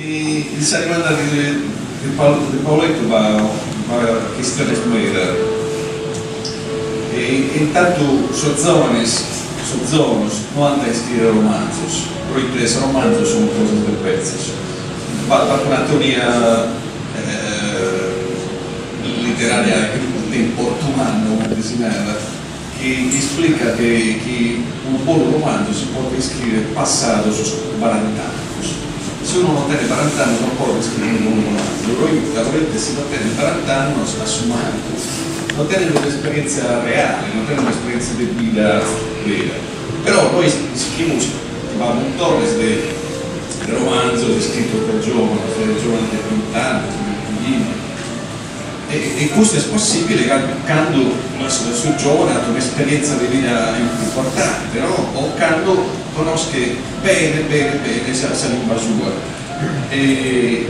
E si è arrivata di Paoletto va a questione smera. E intanto sono zones non hanno da scrivere romanzos, perché se romanzos sono cose del pezzo. Va una teoria letteraria in portumano, come si chiama, che spiega che un buon romanzo si può scrivere passato su 40 anni. Se uno non tiene 40 anni non può scrivere un buon romanzo, lui lavorette si non tiene 40 anni non sta assumendo, non tiene un'esperienza reale, non tiene un'esperienza di vita vera. Però noi scriviamo montones di romanzo scritto per giovani di 20 anni, e questo è possibile quando la sua giovane ha un'esperienza di vita importante, no? O quando conosce bene la lingua sua. E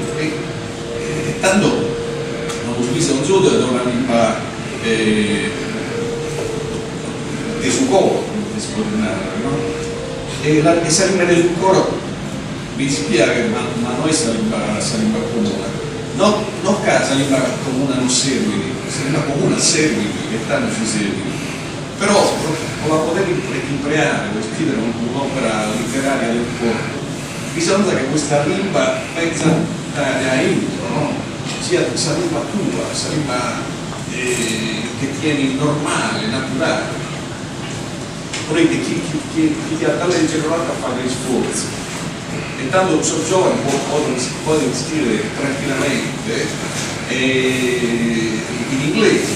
tanto non ho visto un giudice da una lingua di suo coro, no? E questa lingua del suo coro mi dispiace, ma noi sa lingua comune. Non casa lingua comune non serve, se lingua comune serve, e tanto ci serve. Però con la poter impreare o scrivere un'opera letteraria del corpo, bisogna che questa lingua pensa da intro, no? Sia questa lingua tua, questa lingua che tieni normale, naturale. Volete chi ti ha da leggere non ha da fare gli sforzi. E tanto sono giovani può scrivere tranquillamente in inglese,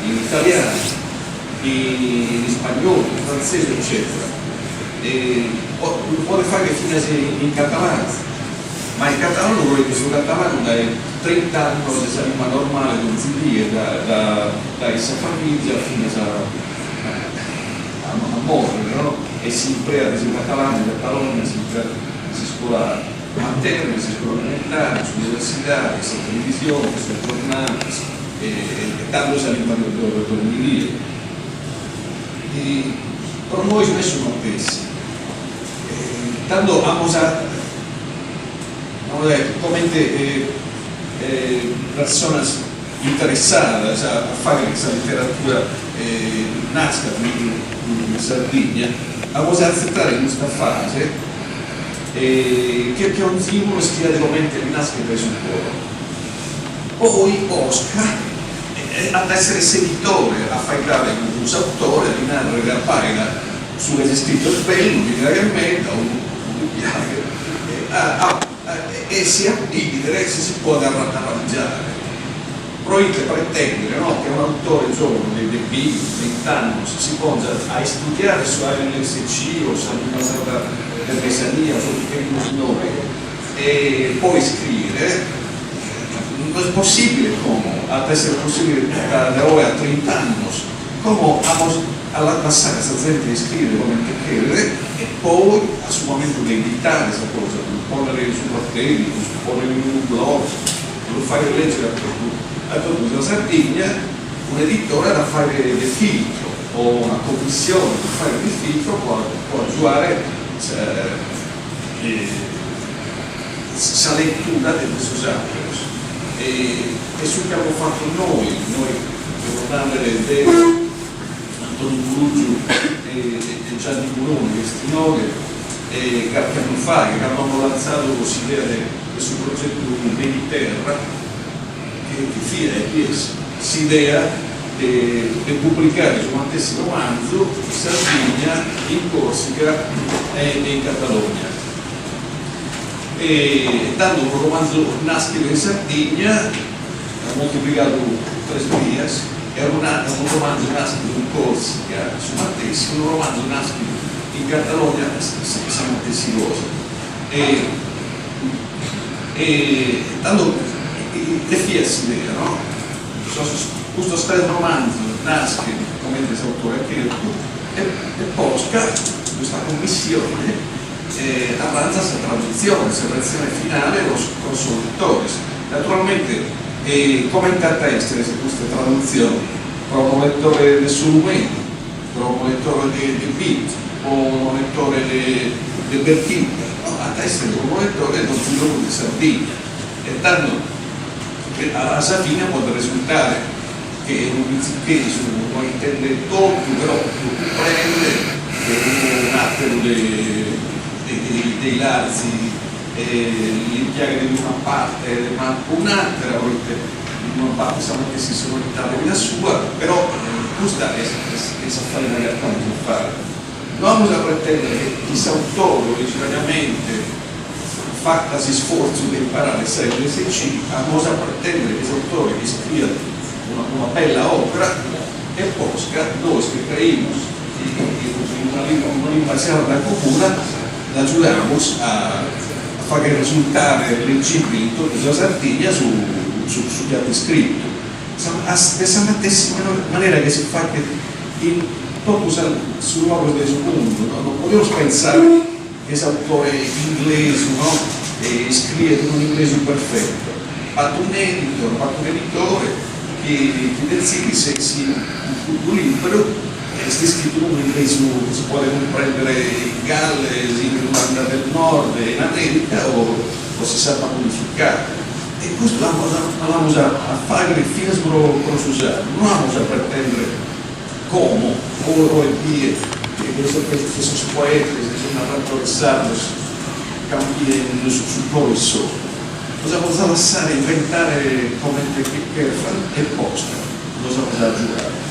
in italiano, in spagnolo, in francese, eccetera. Può fare fino in catalano, ma in catalano volete sul catalano dai 30 anni di lingua normale non si dice da questa famiglia fino a morire, no? E si implea in catalano, in Catalogna si scuola materna, si scuola elementare, sull'università, sulla televisione, sui giornali, e tanto si lingua di però noi nessuno pensi. Tanto abbiamo come persone interessate a fare questa letteratura nasca in Sardegna, abbiamo accettato in questa fase che è un simbolo schiadevolmente di nasca per sul cuore. Poi Oscar ad essere seguitore, a fare grave un autore, di narrare la pagina su esistito bello, di realmente, e si appide, se si può arrangiare. Probabilmente pretendere, no? Che un autore giovane dei 20 anni si possa a studiare su ANSC o sull'ambasciata del Besania o su che nome e poi scrivere, non è possibile come, ad essere possibile da ora a 30 anni, come alla passare questa gente di scrivere come chiedere e poi a suo momento di editare questa cosa, porre su cartelli, porre in un blog, lo fare leggere a tutti. La Sardegna un editore da fare del filtro o una commissione per fare del filtro può aiutare la lettura di questo autori. E su che abbiamo fatto noi ricordare di Antonio Buruggiu e Gianni Buroni, questi nove, qualche anno fa che avevamo lanciato l'idea di questo progetto Mediterra, che è l'idea di pubblicare il suo stesso romanzo in Sardegna, in Corsica e in Catalogna. E tanto un romanzo nasce in Sardegna, ha moltiplicato 3 dias, è un romanzo nasce in Corsica su Mattessi, un romanzo nasce in Catalogna siamo tessilosi. E tanto le fies idea, no? Questo stesso romanzo nasce come autore e Posca, questa commissione avanza questa traduzione, questa versione finale con i suoi lettori. Naturalmente, come intenta essere questa traduzione? Proprio lettore del suo momento, proprio lettore di beat, un lettore di Bertini, no? A essere un lettore non si di Sardegna, e tanto che alla fine può risultare che un pizzichese non intende tutto, però prende un attimo dei lazzi, l'impiega di una parte, ma un'altra, in una parte siamo che si sono orientate da sua, però questa è fare una realtà non può fare. Non bisogna pretendere che questo autore originariamente fattasi sforzo di imparare a essere l'SC, ma bisogna pretendere che questo autore che scriva una bella opera e poi dove creiamo una lingua sarda comune, l'aiutiamo a fare risultare leggibili in tutta la Sardegna su piatti scritto. Dessa stessa maniera che si fa che in tutto sul luogo del mondo, no? Non possiamo pensare che questo autore inglese, no? Scrive in un inglese perfetto, ha un editore che del sì un libro è scritto in un inglese che si può comprendere in Galles, in Irlanda del Nord, in America o si sa modificare. E questo andiamo a fare fino a usare, non andiamo a pretendere come o e vie che sono poeti, che sono narratori sardos, cambiano sul professore. Possiamo lasciare inventare come per fare e posta, possiamo giocare.